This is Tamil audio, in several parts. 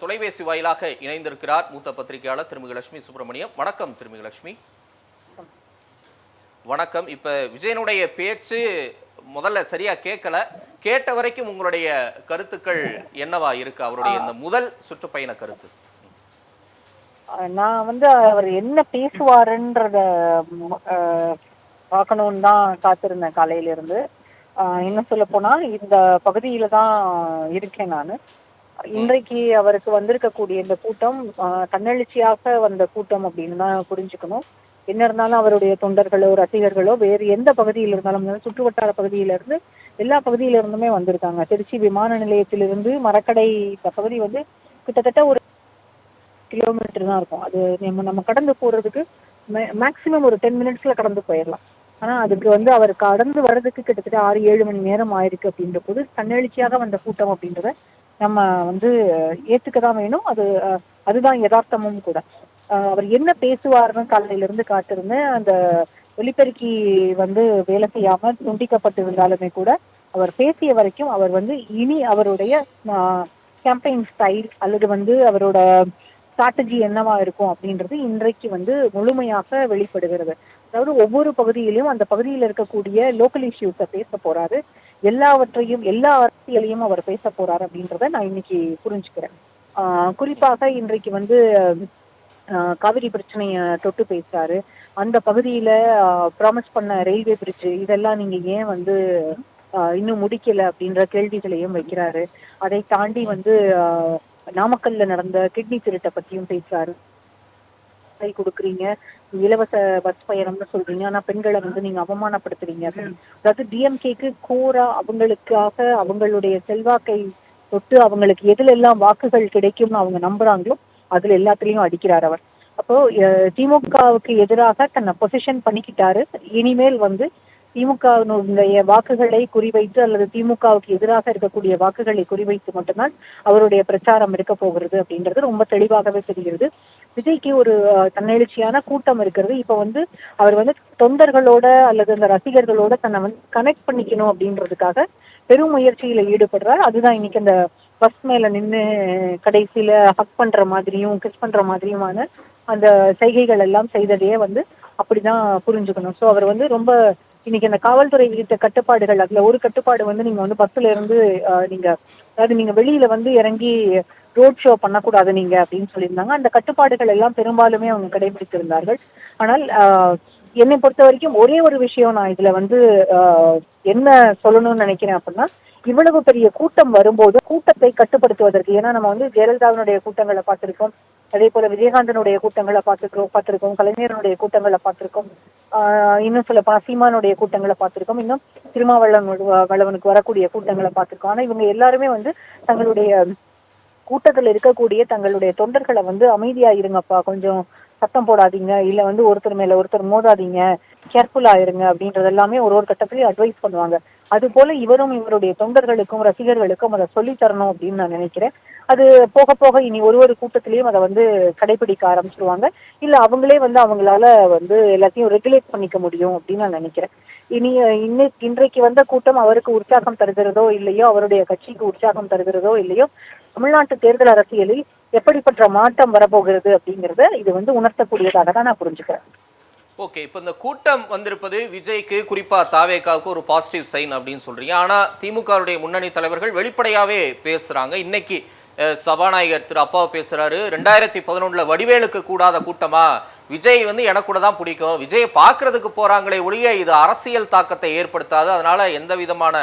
தொலைபேசி வாயிலாக இணைந்திருக்கிறார் மூத்த பத்திரிகையாளர் திருமிகு லட்சுமி சுப்பிரமணியம். வணக்கம் திருமிகு லட்சுமி. வணக்கம். இப்ப விஜயனுடைய பேச்சு முதல்ல சரியா கேட்கல, கேட்ட வரைக்கும் உங்களுடைய கருத்துக்கள் என்னவா இருக்கு? அவருடைய இந்த முதல் சுற்றுப்பயண கருத்து. நான் அவர் என்ன பேசுவாருன்றத பார்க்கணும்னு தான் காத்திருந்தேன் காலையில இருந்து. இன்னும் சொல்ல போனா இந்த பகுதியில தான் இருக்கேன் நான். இன்றைக்கு அவருக்கு வந்திருக்கக்கூடிய இந்த கூட்டம் தன்னெழுச்சியாக வந்த கூட்டம் அப்படின்னு தான் புரிஞ்சுக்கணும். என்ன இருந்தாலும் அவருடைய தொண்டர்களோ ரசிகர்களோ வேறு எந்த பகுதியில் இருந்தாலும் சுற்று வட்டார பகுதியில இருந்து எல்லா பகுதியில இருந்துமே வந்திருக்காங்க. திருச்சி விமான நிலையத்திலிருந்து மரக்கடை இந்த பகுதி கிட்டத்தட்ட ஒரு கிலோமீட்டர் தான் இருக்கும். அது நம்ம கடந்து போறதுக்கு மேக்சிமம் ஒரு 10 மினிட்ஸ்ல கடந்து போயிடலாம். ஆனா அதுக்கு அவர் கடந்து வர்றதுக்கு கிட்டத்தட்ட 6-7 மணி நேரம் ஆயிருக்கு. அப்படின்ற போது தன்னெழுச்சியாக வந்த கூட்டம் அப்படின்றத நம்ம ஏத்துக்கதான் வேணும். அதுதான் யதார்த்தமும் கூட. அவர் என்ன பேசுவார்னு காலையில இருந்து காத்திருந்தேன். அந்த ஒலிபெருக்கி வேலை செய்யாம துண்டிக்கப்பட்டிருந்தாலுமே கூட அவர் பேசிய வரைக்கும் அவர் இனி அவருடைய கேம்பெயின் ஸ்டைல் அல்லது அவரோட ஸ்ட்ராட்டஜி என்னவா இருக்கும் அப்படின்றது இன்றைக்கு முழுமையாக வெளிப்படுகிறது. அதாவது ஒவ்வொரு பகுதியிலும் அந்த பகுதியில் இருக்கக்கூடிய லோக்கல் இஷ்யூஸை பேச போறாரு. எல்லா அரசியலையும் அவர் பேச போறாரு அப்படின்றத நான் இன்னைக்கு புரிஞ்சுக்கிறேன். குறிப்பாக இன்றைக்கு காவிரி பிரச்சனைய தொட்டு பேசுறாரு. அந்த பகுதியில ப்ராமிஸ் பண்ண ரயில்வே பிரிட்ஜ் இதெல்லாம் நீங்க ஏன் இன்னும் முடிக்கல அப்படின்ற கேள்விகளையும் வைக்கிறாரு. அதை தாண்டி நாமக்கல்ல நடந்த கிட்னி திருட்டை பத்தியும் பேசுறாரு. கொடுக்குறீங்க, இலவச பஸ் பயணம்னு சொல்றீங்க, ஆனா பெண்களை நீங்க அவமானப்படுத்துறீங்க. அதாவது டிஎம்கேக்கு கோரா அவங்களுக்காக அவங்களுடைய செல்வாக்கை தொட்டு அவங்களுக்கு எதுல எல்லாம் வாக்குகள் கிடைக்கும்னு அவங்க நம்புறாங்களோ அதுல எல்லாத்துலயும் அடிக்கிறார் அவர். அப்போ திமுகவுக்கு எதிராக தன்னை பொசிஷன் பண்ணிக்கிட்டாரு. இனிமேல் திமுகவினுடைய வாக்குகளை குறிவைத்து அல்லது திமுகவுக்கு எதிராக இருக்கக்கூடிய வாக்குகளை குறிவைத்து மட்டும்தான் அவருடைய பிரச்சாரம் இருக்க போகிறது அப்படின்றது ரொம்ப தெளிவாகவே தெரிகிறது. விஜய்க்கு ஒரு தன்னெழுச்சியான கூட்டம் இருக்கிறது. இப்ப அவர் தொண்டர்களோட அல்லது அந்த ரசிகர்களோட தன்னை கனெக்ட் பண்ணிக்கணும் அப்படின்றதுக்காக பெரும் முயற்சியில ஈடுபடுறார். அதுதான் இன்னைக்கு அந்த பஸ் மேல நின்று கடைசியில ஹக் பண்ற மாதிரியும் கிஸ் பண்ற மாதிரியுமான அந்த செய்கைகள் எல்லாம் செய்ததையே அப்படிதான் புரிஞ்சுக்கணும். ஸோ அவர் ரொம்ப இன்னைக்கு அந்த காவல்துறை விதித்த கட்டுப்பாடுகள், அதுல ஒரு கட்டுப்பாடு நீங்க பஸ்ல இருந்து நீங்க வெளியில இறங்கி ரோட் ஷோ பண்ணக்கூடாது நீங்க அப்படின்னு சொல்லியிருந்தாங்க. அந்த கட்டுப்பாடுகள் எல்லாம் பெரும்பாலுமே அவங்க கடைபிடித்திருந்தார்கள். ஆனால் என்னை பொறுத்த வரைக்கும் ஒரே ஒரு விஷயம் நான் இதுல என்ன சொல்லணும்னு நினைக்கிறேன் அப்படின்னா, இவ்வளவு பெரிய கூட்டம் வரும்போது கூட்டத்தை கட்டுப்படுத்துவதற்கு, ஏன்னா நம்ம ஜெயலலிதாவினுடைய கூட்டங்களை பார்த்திருக்கோம், அதே போல விஜயகாந்தனுடைய கூட்டங்களை பார்த்திருக்கோம், கலைஞரனுடைய கூட்டங்களை பார்த்திருக்கோம், இன்னும் சொல்ல சீமானுடைய கூட்டங்களை பார்த்திருக்கோம், இன்னும் திருமாவளவனுக்கு வரக்கூடிய கூட்டங்களை பார்த்திருக்கோம். ஆனா இவங்க எல்லாருமே தங்களுடைய கூட்டத்தில் இருக்கக்கூடிய தங்களுடைய தொண்டர்களை அமைதியா இருங்கப்பா, கொஞ்சம் சத்தம் போடாதீங்க, இல்ல ஒருத்தர் மேல ஒருத்தர் மோதாதீங்க, கேர்ஃபுல்லா இருங்க அப்படின்றது எல்லாமே ஒரு கட்டத்திலேயே அட்வைஸ் பண்ணுவாங்க. அது போல இவரும் இவருடைய தொண்டர்களுக்கும் ரசிகர்களுக்கும் அதை சொல்லி தரணும் அப்படின்னு நான் நினைக்கிறேன். அது போக போக இனி ஒரு கூட்டத்திலையும் அதை கடைபிடிக்க ஆரம்பிச்சிருவாங்க. இல்ல அவங்களே அவங்களால எல்லாத்தையும் ரெகுலேட் பண்ணிக்க முடியும் அப்படின்னு நான் நினைக்கிறேன். இன்றைக்கு வந்த கூட்டம் அவருக்கு உற்சாகம் தருகிறதோ இல்லையோ, அவருடைய கட்சிக்கு உற்சாகம் தருகிறதோ இல்லையோ, தமிழ்நாட்டு தேர்தல் அரசியலில் எப்படிப்பட்ட மாற்றம் வரப்போகிறது அப்படிங்கறத இது உணர்த்தக்கூடியதாக தான் நான் புரிஞ்சுக்கிறேன். ஓகே, இப்போ இந்த கூட்டம் வந்திருப்பது விஜய்க்கு, குறிப்பா தாவேகாவுக்கு ஒரு பாசிட்டிவ் சைன் அப்படின்னு சொல்றீங்க. ஆனா திமுகவுடைய முன்னணி தலைவர்கள் வெளிப்படையாவே பேசுறாங்க. இன்னைக்கு சபாநாயகர் திரு அப்பாவை பேசுறாரு, 2011 வடிவேலுக்கு கூடாத கூட்டமா, விஜய் எனக்கு கூட தான் பிடிக்கும், விஜயை பாக்குறதுக்கு போறாங்களே ஒழிய இது அரசியல் தாக்கத்தை ஏற்படுத்தாது, அதனால எந்த விதமான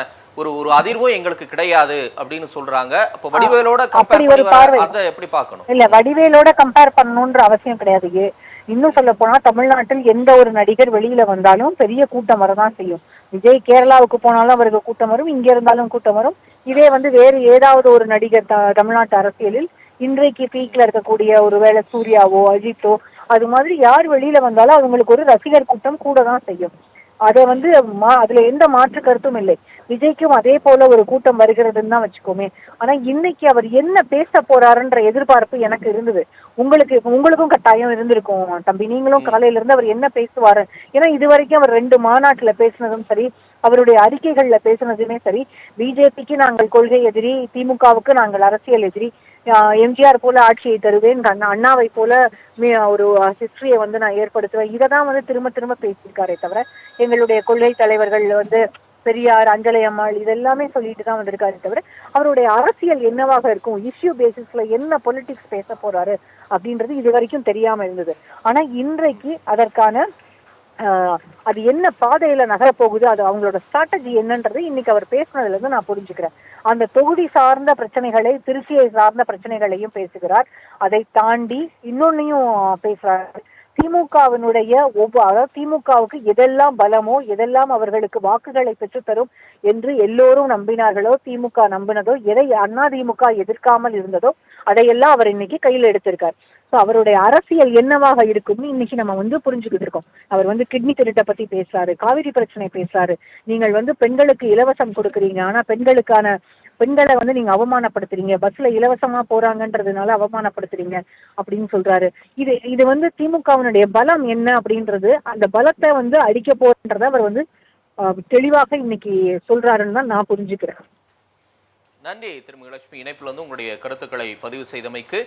ஒரு அதிர்வும் எங்களுக்கு கிடையாது அப்படின்னு சொல்றாங்க. அப்ப வடிவேலோட கம்பேர் பண்ணி அதை எப்படி பார்க்கணும்? இல்ல, வடிவேலோட கம்பேர் பண்ணணும்ன்ற அவசியம் கிடையாது. இன்னும் சொல்ல போனா தமிழ்நாட்டில் எந்த ஒரு நடிகர் வெளியில வந்தாலும் பெரிய கூட்டம் வரதான் செய்யும். விஜய் கேரளாவுக்கு போனாலும் அவருக்கு கூட்டம் வரும், இங்க இருந்தாலும் கூட்டம் வரும். இதே வேறு ஏதாவது ஒரு நடிகர் தமிழ்நாட்டு அரசியலில் இன்றைக்கு பீக்ல இருக்கக்கூடிய ஒருவேளை சூர்யாவோ அஜித்தோ அது மாதிரி யார் வெளியில வந்தாலும் அவங்களுக்கு ஒரு ரசிகர் கூட்டம் கூட தான் செய்யும். அதை அதுல எந்த மாற்று கருத்தும் இல்லை. விஜய்க்கும் அதே போல ஒரு கூட்டம் வருகிறதுன்னு தான் வச்சுக்கோமே. ஆனா இன்னைக்கு அவர் என்ன பேச போறாருன்ற எதிர்பார்ப்பு எனக்கு இருந்தது. உங்களுக்கும் கட்டாயம் இருந்திருக்கும் தம்பி. நீங்களும் காலையில இருந்து அவர் என்ன பேசுவாரு, ஏன்னா இது வரைக்கும் அவர் 2 மாநாட்டுல பேசினதும் சரி, அவருடைய அறிக்கைகள்ல பேசினதுமே சரி, பிஜேபிக்கு நாங்கள் கொள்கை எதிரி, திமுகவுக்கு நாங்கள் அரசியல் எதிரி, எம்ஜிஆர் போல ஆட்சியை தருவேன், அண்ணாவை போல ஒரு ஹிஸ்டரியை வந்து நான் ஏற்படுத்துவேன், இதை தான் வந்து திரும்ப திரும்ப பேசியிருக்காரே தவிர எங்களுடைய கொள்கை தலைவர்கள் வந்து பெரியார், அஞ்சலை அம்மாள் இதெல்லாமே சொல்லிட்டு தான் வந்திருக்காரு தவிர அவருடைய அரசியல் என்னவாக இருக்கும், இஷ்யூ பேசிஸ்ல என்ன பொலிட்டிக்ஸ் பேச போறாரு அப்படின்றது இது வரைக்கும் தெரியாம இருந்தது. ஆனா இன்றைக்கு அதற்கான அது என்ன பாதையில நகரப்போகுது, அது அவங்களோட ஸ்ட்ராட்டஜி என்னன்றது இன்னைக்கு அவர் பேசுனதுல இருந்து நான் புரிஞ்சுக்கிறேன். அந்த தொகுதி சார்ந்த பிரச்சனைகளை, திருச்சியை சார்ந்த பிரச்சனைகளையும் பேசுகிறார். அதை தாண்டி இன்னொன்னையும் பேசுறாரு. திமுகவினுடைய அதாவது திமுகவுக்கு எதெல்லாம் பலமோ, எதெல்லாம் அவர்களுக்கு வாக்குகளை பெற்றுத்தரும் என்று எல்லோரும் நம்பினார்களோ, திமுக நம்பினதோ, எதை அதிமுக எதிர்க்காமல் இருந்ததோ அதையெல்லாம் அவர் இன்னைக்கு கையில் எடுத்திருக்கார். ஸோ அவருடைய அரசியல் என்னவாக இருக்கும்னு இன்னைக்கு நம்ம வந்து புரிஞ்சுக்கிட்டு இருக்கோம். அவர் வந்து கிட்னி திருட்டை பத்தி பேசுறாரு, காவிரி பிரச்சனை பேசுறாரு, நீங்கள் வந்து பெண்களுக்கு இலவசம் கொடுக்குறீங்க, ஆனா பெண்களை வந்து நீங்க அவமானப்படுத்துறீங்க, பஸ்ல இலவசமா போறாங்கன்றதுனால அவமானப்படுத்துறீங்க அப்படின்னு சொல்றாரு. இது வந்து திமுகவினுடைய பலம் என்ன அப்படின்றது, அந்த பலத்தை வந்து அடிக்க போறன்றத அவர் வந்து தெளிவாக இன்னைக்கு சொல்றாருன்னு தான் நான் புரிஞ்சுக்கிறேன். நன்றி திருமதி லட்சுமி, இணைப்புல வந்து உங்களுடைய கருத்துக்களை பதிவு செய்தமைக்கு.